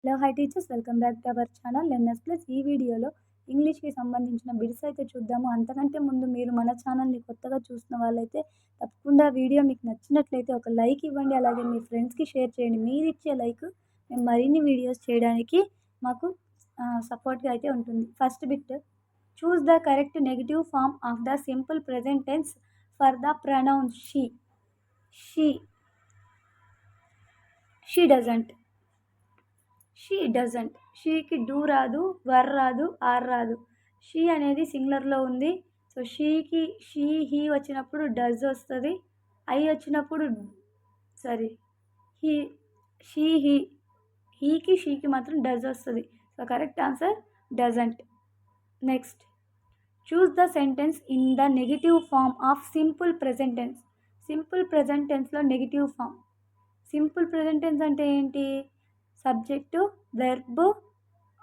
Hello hi teachers, welcome back to our channel learners plus. ఈ వీడియోలో ఇంగ్లీష్కి సంబంధించిన bits అయితే చూద్దాము. అంతకంటే ముందు మీరు మన ఛానల్ని కొత్తగా చూసిన వాళ్ళైతే తప్పకుండా వీడియో మీకు నచ్చినట్లయితే ఒక లైక్ ఇవ్వండి. అలాగే మీ ఫ్రెండ్స్కి షేర్ చేయండి. మీరు ఇచ్చే లైక్ మేము మరిన్ని వీడియోస్ చేయడానికి మాకు సపోర్ట్గా అయితే ఉంటుంది. First bit, choose the correct negative form of the simple present tense for the pronoun she. She she doesn't. She doesn't. షీకి డూ రాదు, వర్ రాదు, ఆర్ రాదు. షీ అనేది సింగులర్లో ఉంది. సో షీకి షీ హీ వచ్చినప్పుడు డజ్ వస్తుంది. ఐ వచ్చినప్పుడు సారీ హీ షీ హీ హీకి షీకి మాత్రం డజ్ వస్తుంది. So correct answer doesn't. Next, choose the sentence in the negative form of simple present tense. Simple present టెన్స్లో negative form. Simple present tense అంటే ఏంటి? సబ్జెక్టు, వెర్బ్,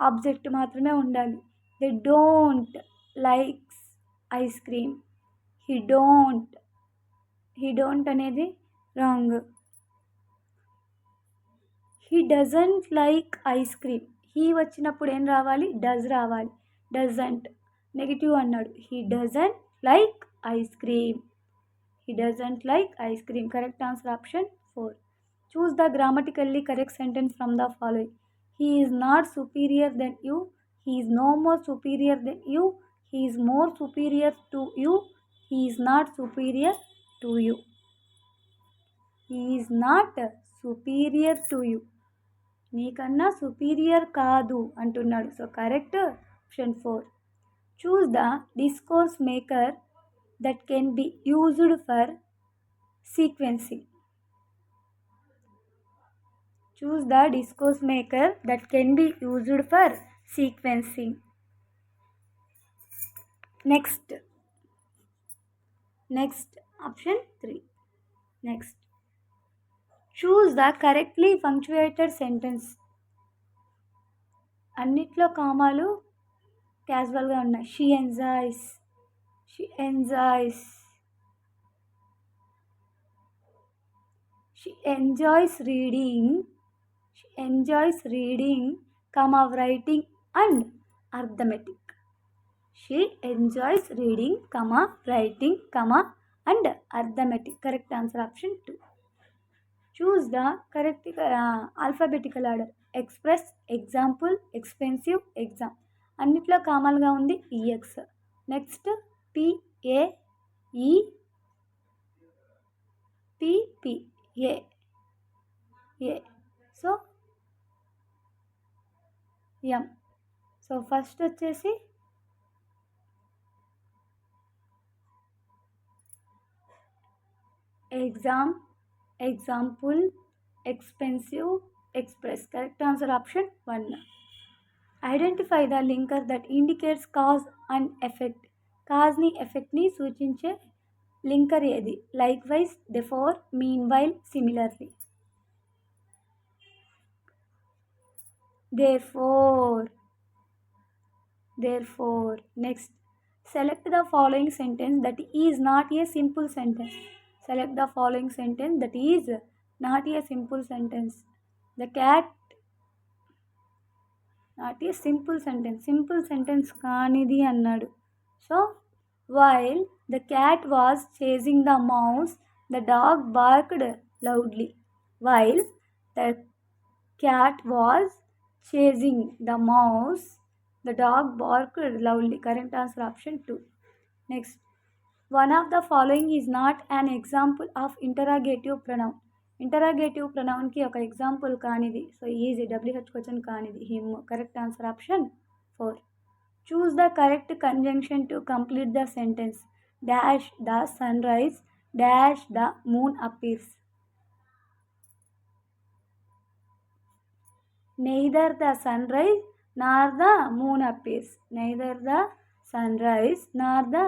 ఆబ్జెక్ట్ మాత్రమే ఉండాలి. They don't likes ice cream. He don't అనేది wrong. He doesn't like ice cream. He వచ్చినప్పుడు ఏం రావాలి? Does రావాలి. డజంట్ నెగిటివ్ అన్నాడు. He doesn't like ice cream. He doesn't like ice cream. Correct answer option 4. Choose the grammatically correct sentence from the following. He is not superior than you. He is no more superior than you. He is more superior to you. He is not superior to you. He is not superior to you. నీకన్నా superior కాదు అంటున్నాడు. So correct option 4. Choose the discourse maker that can be used for sequencing. Choose the discourse maker that can be used for sequencing. Next, option 3. Next, choose the correctly punctuated sentence. అన్నిట్లో కామాలు క్యాజువల్గా ఉన్నాయి. She enjoys. She enjoys. She enjoys reading. She enjoys reading, writing and arithmetic. She enjoys reading, writing, and arithmetic. Correct answer option 2. Choose the correct alphabetical order. Express, example, expensive, exam. అన్నిట్లో కామన్గా ఉంది EX. Next PAE, PPA. So um. So first వచ్చేసి exam, example, expensive, express. Correct answer option 1. Identify the linker that indicates cause and effect. కాజ్ని ఎఫెక్ట్ని సూచించే లింకర్ ఏది? Likewise, therefore, meanwhile, similarly. Therefore. Next, select the following sentence that is not a simple sentence. Select the following sentence that is not a simple sentence. The cat, not a simple sentence. Simple sentence కానిది అన్నాడు. So while the cat was chasing the mouse, the dog barked loudly. While the cat was chasing the mouse, the dog barked loudly. Correct answer option 2. Next, one of the following is not an example of interrogative pronoun. Interrogative pronoun ki oka example kaanidi. So easy, WH question kaanidi. Him. Correct answer option 4. Choose the correct conjunction to complete the sentence. Dash the sunrise, dash the moon appears. Neither the sunrise nor the moon appears. Neither the sunrise nor the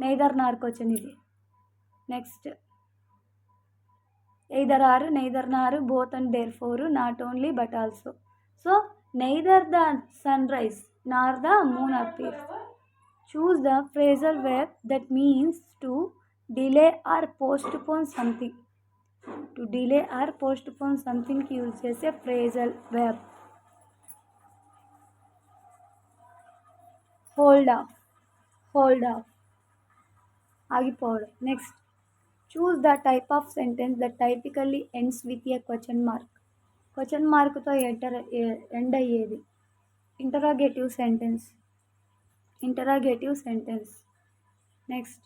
neither question ఇది. Next, either are, neither nor, both and therefore, not only but also. So neither the sunrise nor the moon appears. Choose the phrasal verb that means to delay or postpone something. To delay or postpone something కి use చేసే phrasal verb. Hold off, hold off, ఆగిపోవడం. Next, choose the type of sentence that typically ends with a question mark. Question మార్క్తో end అయ్యేది. Interrogative sentence, interrogative sentence. Next,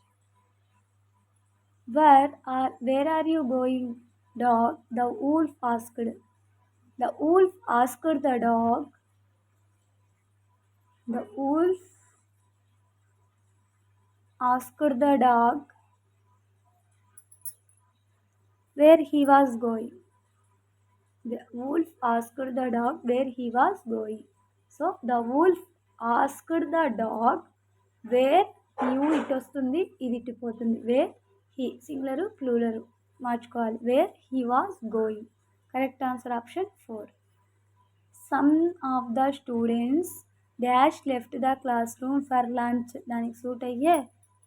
where are you going, dog? The wolf asked. The wolf asked the dog. The wolf asked the dog where he was going. The wolf asked the dog where he was going. So the wolf asked the dog where you ఇటు వస్తుంది, ఇది ఇటు పోతుంది. Where he singular ప్లూరరు మార్చుకోవాలి. Where he was going. Correct answer option 4. Some of the students dash left the class room for lunch. దానికి suit అయ్యే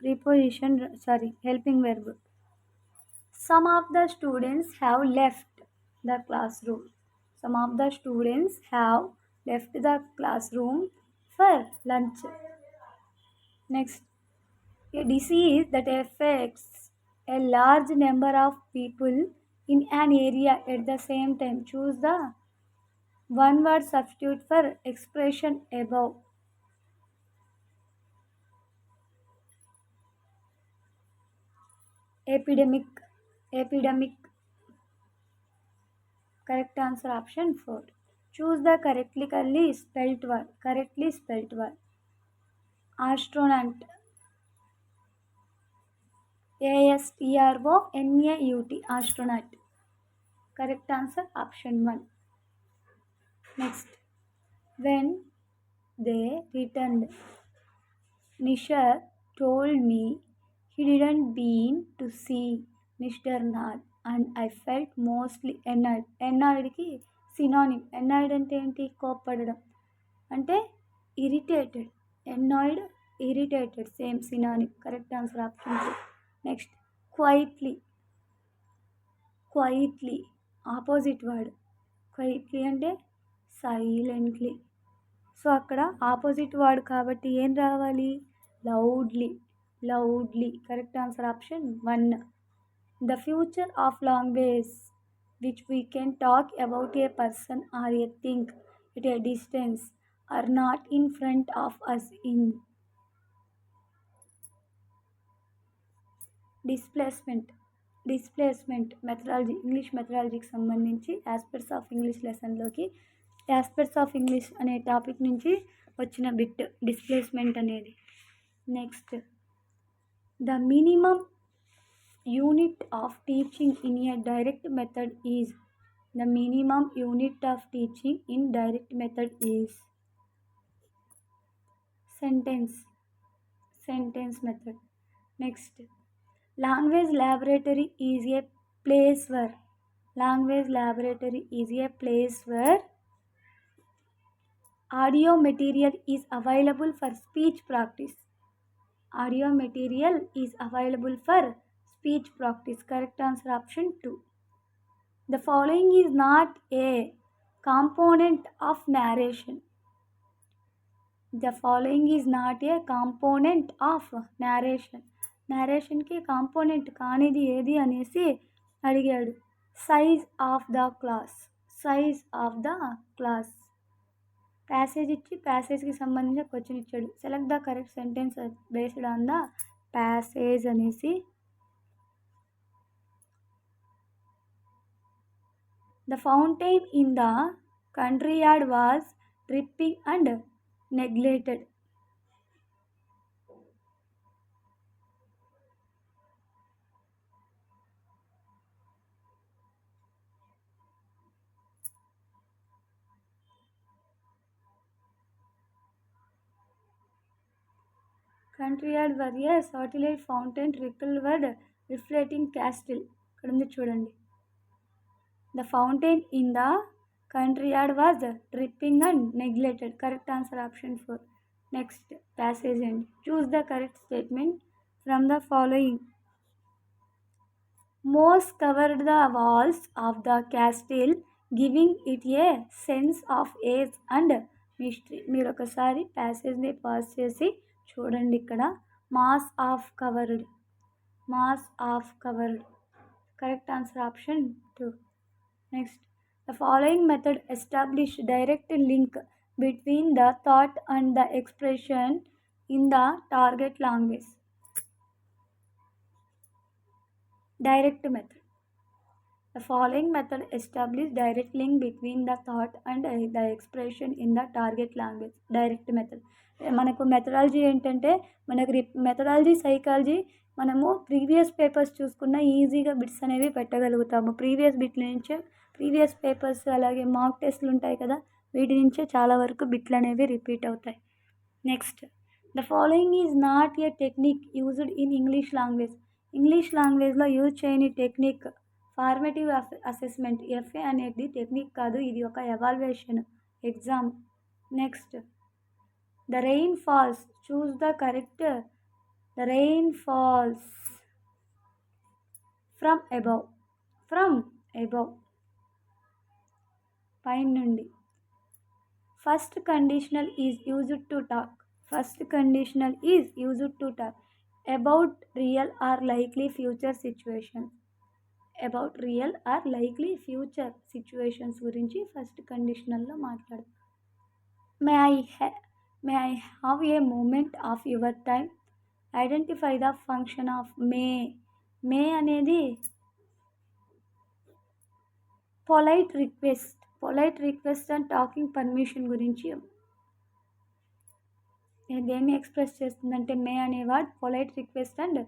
preposition helping verb. Some of the students have left the classroom. Some of the students have left the classroom for lunch. Next, a disease that affects a large number of people in an area at the same time. Choose the one word substitute for expression above. Epidemic, epidemic. Correct answer option 4. Choose the correctly spelled word. Correctly spelled word. Astronaut. ASTRONAUT. Astronaut. Correct answer option 1. Next, when they returned, Nishar told me he didn't been to see Mr. Nag and I felt mostly annoyed. Annoyedకి synonym. annoyed అంటే ఏంటి? కోప్పడడం. అంటే irritated. annoyed, irritated, same synonym. Correct answer option 2. Next, quietly. Quietly opposite word. Quietly అంటే silently. So అక్కడ opposite word కాబట్టి ఏం రావాలి? Loudly. Loudly. Correct answer option 1. The future of language which we can talk about a person or a thing at a distance or not in front of us in. Displacement. Displacement methodology, English మెథడాలజీకి సంబంధించి aspects of English లెసన్లోకి aspects of English అనే topic నుంచి వచ్చిన bit displacement అనేది. Next, the minimum unit of teaching in a direct method is. The minimum unit of teaching in direct method is sentence. Sentence method. Next, language laboratory is a place where. Language laboratory is a place where audio material is available for speech practice. Audio material is available for speech practice. Correct answer option 2. The following is not a component of narration. The following is not a component of narration. narrationకి component కానిది ఏది అనేసి అడిగాడు. Size of the class. Size of the class. Passage ఇచ్చి ప్యాసేజ్కి సంబంధించిన question ఇచ్చాడు. Select the correct sentence based on the passage అనేసి. The fountain in the country yard was dripping and neglected. Country yard where a satellite fountain recolored reflecting castle. ఇక్కడ ఉంది చూడండి. The fountain in the country yard was dripping and neglected. Correct answer option 4. Next, passage అండి. Choose the correct statement from the following. Moss covered the walls of the castle giving it a sense of age and mystery. మీరు ఒకసారి ప్యాసేజ్ని pass చేసి చూడండి ఇక్కడ moss of covered, moss of covered. Correct answer option 2. Next, the following method establish direct link between the thought and the expression in the target language. Direct method. The following method establish direct link between the thought and the expression in the target language. Direct method. మనకు methodology ఏంటంటే మనకు methodology psychology మనము previous papers చూసుకున్న ఈజీగా bits అనేవి పెట్టగలుగుతాము. Previous papers అలాగే మాక్ టెస్ట్లు ఉంటాయి కదా, వీటి నుంచే చాలా వరకు బిట్లు అనేవి రిపీట్ అవుతాయి. Next, the following is not a technique used in English language. English లాంగ్వేజ్లో యూజ్ చేయని టెక్నిక్ ఫార్మేటివ్ అసెస్మెంట్. ఎఫ్ఏ అనేది టెక్నిక్ కాదు, ఇది ఒక evaluation exam. Next, the rain falls, choose the correct. The rain falls from above, from above, పైన నుండి. First conditional is used to talk, first conditional is used to talk about real or likely future situations. About real or likely future situations గురించి first కండిషనల్లో మాట్లాడు. May I have a moment of your time. Identify the function of may. May అనేది polite request and talking permission గురించి దేన్ని express చేస్తుందంటే may అనే word polite request and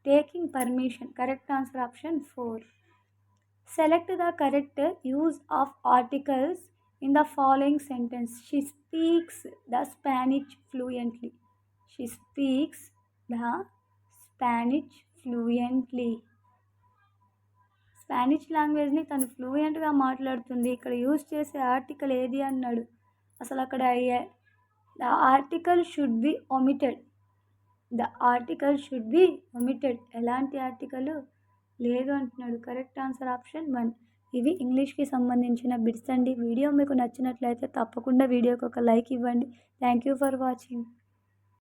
taking permission. Correct answer option 4. Select the correct use of articles in the following sentence. She speaks the Spanish fluently. She speaks the Spanish fluently. Spanish లాంగ్వేజ్ని తను ఫ్లూయెంట్గా మాట్లాడుతుంది. ఇక్కడ use చేసే article ఏది అన్నాడు. అసలు అక్కడ the article should be omitted. The article should be omitted. ఎలాంటి ఆర్టికల్ లేదు అంటున్నాడు. Correct answer option 1. ఇవి ఇంగ్లీష్కి సంబంధించిన బిట్స్ అండి. వీడియో మీకు నచ్చినట్లయితే తప్పకుండా వీడియోకి ఒక లైక్ ఇవ్వండి. Thank you for watching.